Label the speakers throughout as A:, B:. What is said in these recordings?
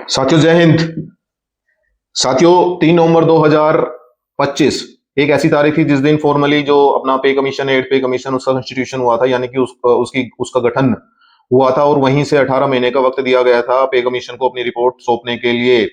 A: साथियों जय हिंद। साथियों 3 नवंबर 2025 एक ऐसी तारीख थी जिस दिन फॉर्मली जो अपना पे कमीशन, एड पे कमीशन, उसका कंस्टिट्यूशन हुआ था, यानी कि उसका गठन हुआ था। और वहीं से 18 महीने का वक्त दिया गया था पे कमीशन को अपनी रिपोर्ट सौंपने के लिए।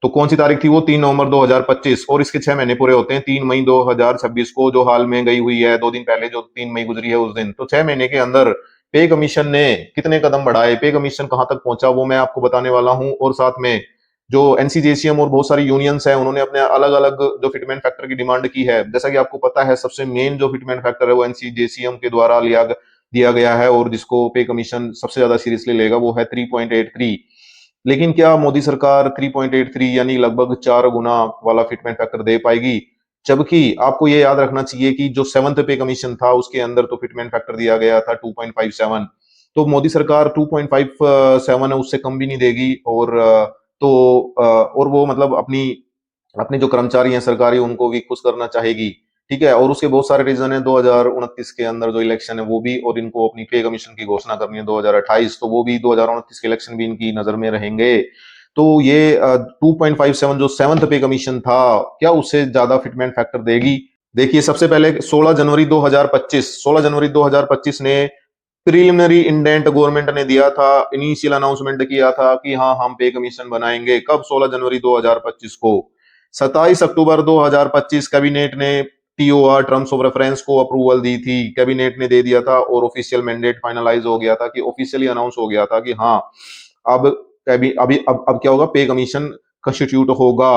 A: तो कौन सी तारीख थी वो? 3 नवंबर 2025। और इसके 6 महीने पूरे होते हैं 3 मई 2026 को, जो हाल में गई हुई है 2 दिन पहले, जो 3 मई गुजरी है उस दिन। तो 6 महीने के अंदर पे कमीशन ने कितने कदम बढ़ाए, पे कमीशन कहां तक पहुंचा, वो मैं आपको बताने वाला हूं। और साथ में जो एनसीजेसीएम और बहुत सारी यूनियंस हैं, उन्होंने अपने अलग अलग जो फिटमेंट फैक्टर की डिमांड की है। जैसा कि आपको पता है, सबसे मेन जो फिटमेंट फैक्टर है वो एनसीजेसीएम के द्वारा दिया गया है, और जिसको पे कमीशन सबसे ज्यादा सीरियसली लेगा वो है 3.83। लेकिन क्या मोदी सरकार 3.83 यानी लगभग 4 गुना वाला फिटमेंट फैक्टर दे पाएगी? जबकि आपको ये याद रखना चाहिए कि जो 7th पे कमीशन था उसके अंदर तो फिटमेंट फैक्टर दिया गया था 2.57। तो मोदी सरकार 2.57 है उससे कम भी नहीं देगी। और वो मतलब अपनी अपने जो कर्मचारी हैं सरकारी, उनको भी खुश करना चाहेगी। ठीक है। और उसके बहुत सारे रीजन है। 2029 के अंदर जो इलेक्शन है वो भी, और इनको अपनी पे कमीशन की घोषणा करनी है 2028, तो वो भी 2029 के इलेक्शन भी इनकी नजर में रहेंगे। तो ये 2.57 जो 7th पे कमीशन था, क्या उससे ज्यादा फिटमेंट फैक्टर देगी? देखिए, सबसे पहले 16 जनवरी 2025 ने प्रिलिमिनरी इंडेंट गवर्नमेंट ने दिया था, इनिशियल अनाउंसमेंट किया था कि हाँ हम पे कमीशन बनाएंगे। कब? 16 जनवरी 2025 को। 27 अक्टूबर 2025 कैबिनेट ने टीओआर, टर्म्स ऑफ रेफरेंस को अप्रूवल दी थी, कैबिनेट ने दे दिया था, और ऑफिशियल मैंडेट फाइनलाइज हो गया था, कि ऑफिशियली अनाउंस हो गया था कि हाँ अब अब क्या होगा, पे कमीशन कंस्टिट्यूट होगा।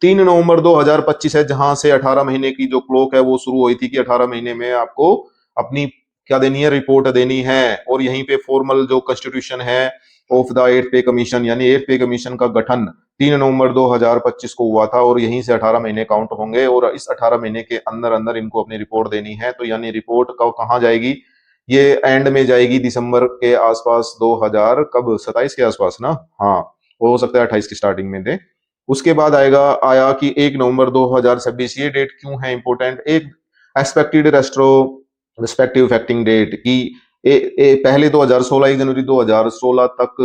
A: 3 नवंबर 2025 है जहां से 18 महीने की जो क्लॉक है वो शुरू हुई थी, कि 18 महीने में आपको अपनी क्या देनी है, रिपोर्ट देनी है। और यहीं पे फॉर्मल जो कॉन्स्टिट्यूशन है ऑफ द एट पे कमीशन, यानी एट पे कमीशन का गठन 3 नवंबर 2025 को हुआ था, और यहीं से 18 महीने काउंट होंगे। और इस 18 महीने के अंदर अंदर इनको अपनी रिपोर्ट देनी है। तो यानी रिपोर्ट कहाँ जाएगी? ये एंड में जाएगी दिसंबर के आसपास, 2000 कब, 27 के आसपास ना। हाँ, हो सकता है 28 की स्टार्टिंग में दे। उसके बाद आया कि 1 नवंबर 2026। ये डेट क्यों है इंपॉर्टेंट? एक एक्सपेक्टेड रिस्पेक्टिव इफेक्टिंग डेट की पहले 2016, 1 जनवरी 2016 तक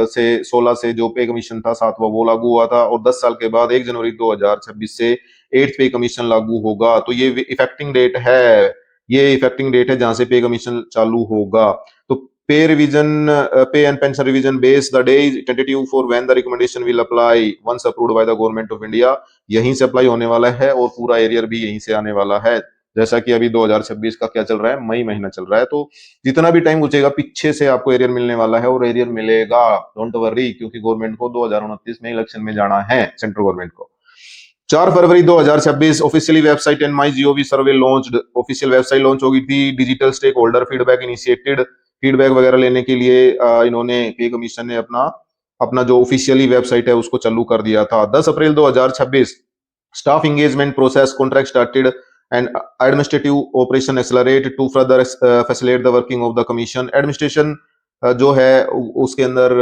A: से 16 से जो पे कमीशन था 7वां, वो लागू हुआ था। और 10 साल के बाद 1 जनवरी 2026 से 8th पे कमीशन लागू होगा। तो ये इफेक्टिंग डेट है, ये इफेक्टिंग डेट है जहां से पे कमीशन चालू होगा। तो pay revision, pay and pension revision base the day is tentative for when the recommendation will apply once approved by the government of India. यहीं से अप्लाई होने वाला है, और पूरा एरियर भी यहीं से आने वाला है। जैसा कि अभी 2026 का क्या चल रहा है, मई महीना चल रहा है। तो जितना भी टाइम गुजरेगा पीछे से आपको एरियर मिलने वाला है, और एरियर मिलेगा, डोंट वरी, क्योंकि गवर्नमेंट को 2029 में इलेक्शन में जाना है, सेंट्रल गवर्नमेंट को। 4 फरवरी 2026 officially website and my gov survey launched. Official website launch होगी थी। Digital stakeholder feedback initiated, feedback वगैरह लेने के लिए इन्होंने, पे कमीशन ने अपना अपना जो ऑफिशियली वेबसाइट है उसको चालू कर दिया था। 10 April 2026 staff engagement process contract started and administrative operation accelerate to further facilitate the working of the commission. Administration जो है उसके अंदर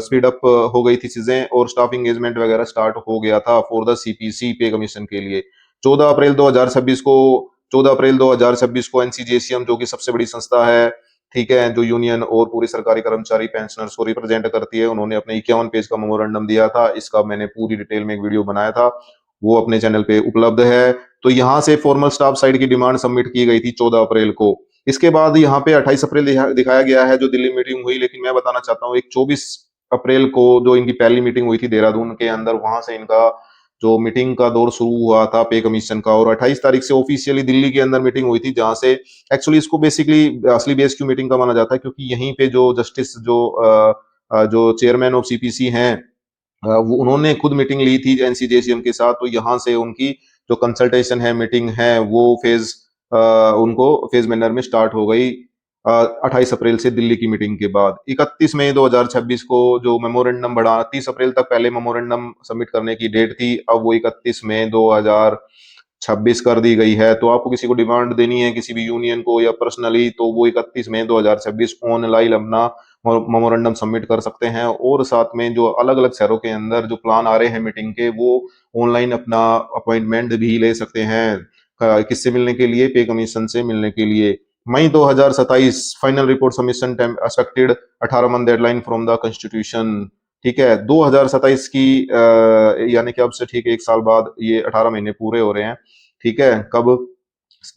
A: स्पीड अप हो गई थी चीजें, और स्टाफ एंगेजमेंट वगैरह स्टार्ट हो गया था फॉर द सीपीसी, पे कमीशन के लिए। 14 अप्रैल 2026 को 14 अप्रैल 2026 को एनसीजेसीएम, जो कि सबसे बड़ी संस्था है, ठीक है, जो यूनियन और पूरी सरकारी कर्मचारी पेंशनर्स को रिप्रेजेंट करती है, उन्होंने अपने 51 पेज का मेमोरेंडम दिया था। इसका मैंने पूरी डिटेल में एक वीडियो बनाया था, वो अपने चैनल पे उपलब्ध है। तो यहाँ से फॉर्मल स्टाफ साइड की डिमांड सबमिट की गई थी 14 अप्रैल को। इसके बाद यहाँ पे 28 अप्रैल दिखाया गया है जो दिल्ली मीटिंग हुई। लेकिन मैं बताना चाहता हूँ, एक 24 अप्रैल को जो इनकी पहली मीटिंग हुई थी देहरादून के अंदर, वहां से इनका जो मीटिंग का दौर शुरू हुआ था पे कमीशन का। और 28 तारीख से ऑफिशियली दिल्ली के अंदर मीटिंग हुई थी, जहां से एक्चुअली इसको बेसिकली असली बेस क्यू मीटिंग का माना जाता है, क्योंकि यहीं पे जो जस्टिस जो चेयरमैन ऑफ सीपीसी हैं, वो उन्होंने खुद मीटिंग ली थी एनसीजेसीएम के साथ। तो यहाँ से उनकी जो कंसल्टेशन है, मीटिंग है, वो उनको फेज मैनर में स्टार्ट हो गई 28 अप्रैल से दिल्ली की मीटिंग के बाद। 31 मई 2026 को जो मेमोरेंडम बढ़ा, 30 अप्रैल तक पहले मेमोरेंडम सबमिट करने की डेट थी, अब वो 31 मई 2026 कर दी गई है। तो आपको किसी को डिमांड देनी है, किसी भी यूनियन को या पर्सनली, तो वो 31 मई 2026 ऑनलाइन अपना मेमोरेंडम सबमिट कर सकते हैं। और साथ में जो अलग अलग शहरों के अंदर जो प्लान आ रहे हैं मीटिंग के, वो ऑनलाइन अपना अपॉइंटमेंट भी ले सकते हैं। किससे मिलने के लिए? पे कमीशन से मिलने के लिए। मई 2027 final report submission expected, 18 month deadline from the constitution. ठीक है। 2027 की यानी कि अब से ठीक 1 साल बाद ये 18 महीने पूरे हो रहे हैं, ठीक है। कब?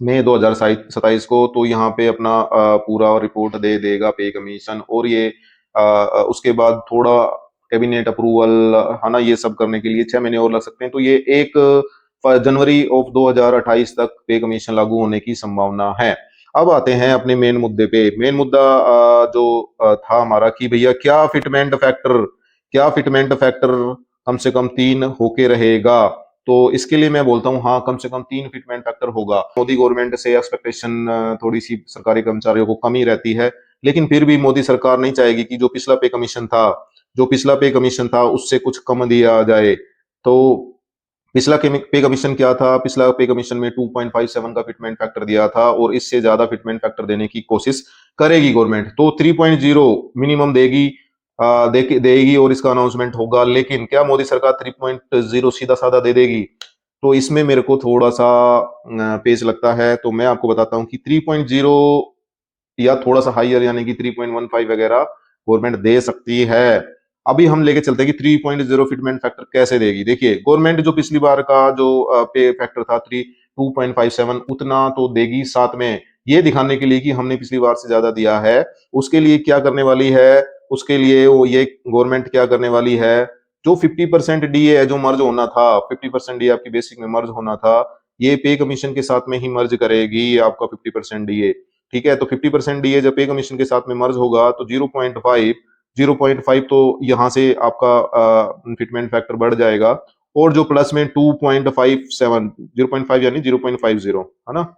A: मई 2027 को। तो यहाँ पे अपना पूरा रिपोर्ट दे देगा पे कमीशन, और ये उसके बाद थोड़ा कैबिनेट अप्रूवल, है ना, ये सब करने के लिए 6 महीने और लग सकते हैं। तो ये 1 जनवरी ऑफ 2028 तक पे कमीशन लागू होने की संभावना है। अब आते हैं अपने मेन मुद्दे पे। मेन मुद्दा जो था हमारा कि भैया क्या फिटमेंट फैक्टर कम से कम 3 होके रहेगा। तो इसके लिए मैं बोलता हूँ हाँ, कम से कम 3 फिटमेंट फैक्टर होगा। मोदी गवर्नमेंट से एक्सपेक्टेशन थोड़ी सी सरकारी कर्मचारियों को कम ही रहती है, लेकिन फिर भी मोदी सरकार नहीं चाहेगी कि जो पिछला पे कमीशन था उससे कुछ कम दिया जाए। तो पिछला पे कमीशन क्या था? पिछला पे कमीशन में 2.57 का फिटमेंट फैक्टर दिया था, और इससे ज्यादा फिटमेंट फैक्टर देने की कोशिश करेगी गवर्नमेंट। तो 3.0 मिनिमम देगी और इसका अनाउंसमेंट होगा। लेकिन क्या मोदी सरकार 3.0 सीधा साधा दे देगी? तो इसमें मेरे को थोड़ा सा पेच लगता है। तो मैं आपको बताता हूँ कि 3.0 या थोड़ा सा हाइयर यानी कि 3.15 वगैरह गवर्नमेंट दे सकती है। अभी हम लेके चलते हैं कि 3.0 फिटमेंट फैक्टर कैसे देगी। देखिए, गवर्नमेंट जो पिछली बार का जो पे फैक्टर था 2.57 उतना तो देगी, साथ में ये दिखाने के लिए कि हमने पिछली बार से ज्यादा दिया है। उसके लिए क्या करने वाली है? उसके लिए वो ये गवर्नमेंट क्या करने वाली है, जो 50% डीए है जो मर्ज होना था, 50% डीए आपकी बेसिक में मर्ज होना था, ये पे कमीशन के साथ में ही मर्ज करेगी आपका 50% डीए। ठीक है। तो 50% डीए जब पे कमीशन के साथ में मर्ज होगा तो 0.5 तो यहाँ से आपका फिटमेंट फैक्टर बढ़ जाएगा। और जो प्लस में 2.57 0.5 यानी 0.50, है ना।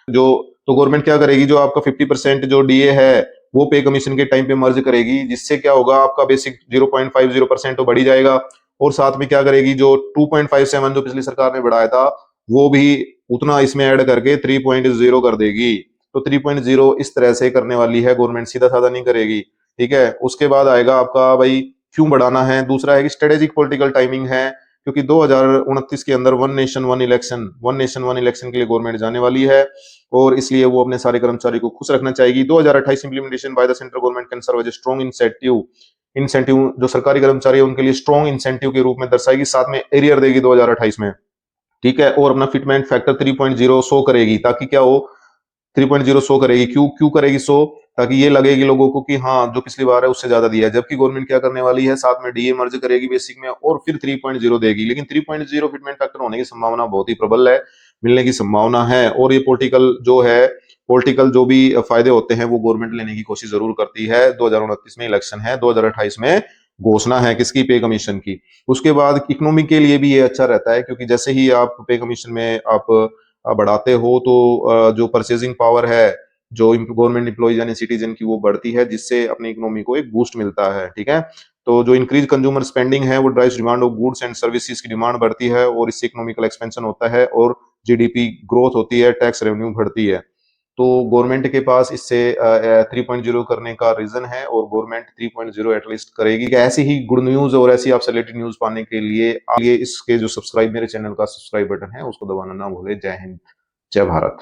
A: जो तो गवर्नमेंट क्या करेगी, जो आपका 50% जो डीए है वो पे कमीशन के टाइम पे मर्ज करेगी, जिससे क्या होगा, आपका बेसिक 0.50% तो बढ़ ही जाएगा। और साथ में क्या करेगी, जो 2.57 जो पिछली सरकार ने बढ़ाया था वो भी उतना इसमें ऐड करके 3.0 कर देगी। तो 3.0 इस तरह से करने वाली है गवर्नमेंट, सीधा साधा नहीं करेगी। ठीक है। उसके बाद आएगा आपका भाई क्यों बढ़ाना है। दूसरा है कि स्ट्रेटेजिक पॉलिटिकल टाइमिंग है, क्योंकि 2029 के अंदर वन नेशन वन इलेक्शन के लिए गवर्नमेंट जाने वाली है, और इसलिए वो अपने सारे कर्मचारी को खुश रखना चाहेगी। 2028 implementation by the central government can serve as strong incentive जो सरकारी कर्मचारी है उनके लिए स्ट्रॉन्ग इंसेंटिव के रूप में दर्शाएगी, साथ में एरियर देगी 2028 में। ठीक है। और अपना फिटमेंट फैक्टर 3.0 शो करेगी, ताकि क्या हो, 3.0 शो करेगी। क्यों करेगी शो? ताकि ये लगेगी लोगों को कि हाँ, जो पिछली बार है उससे ज्यादा दिया है। जबकि गवर्नमेंट क्या करने वाली है, साथ में डीए मर्ज करेगी बेसिक में और फिर 3.0 देगी। लेकिन 3.0 फिटमेंट फैक्टर होने की संभावना बहुत ही प्रबल है, मिलने की संभावना है। और ये पॉलिटिकल जो भी फायदे होते हैं वो गवर्नमेंट लेने की कोशिश जरूर करती है। 2029 में इलेक्शन है, 2028 में घोषणा है किसकी, पे कमीशन की। उसके बाद इकोनॉमी के लिए भी ये अच्छा रहता है, क्योंकि जैसे ही आप पे कमीशन में आप बढ़ाते हो तो जो परचेजिंग पावर है जो गवर्नमेंट एम्प्लॉइज यानी सिटीजन की, वो बढ़ती है, जिससे अपनी इकोनॉमी को एक बूस्ट मिलता है। ठीक है। तो जो इंक्रीज कंज्यूमर स्पेंडिंग है वो drives demand of goods and services की डिमांड बढ़ती है, और इससे इकोनॉमिकल एक्सपेंशन होता है और जीडीपी ग्रोथ होती है, टैक्स रेवेन्यू बढ़ती है। तो गवर्नमेंट के पास इससे 3.0 करने का रीजन है, और गवर्नमेंट 3.0 एटलीस्ट करेगी। ऐसी ही गुड न्यूज और ऐसी आपसे रिलेटेड न्यूज पाने के लिए इसके जो सब्सक्राइब मेरे चैनल का सब्सक्राइब बटन है उसको दबाना ना भूले। जय हिंद, जय भारत।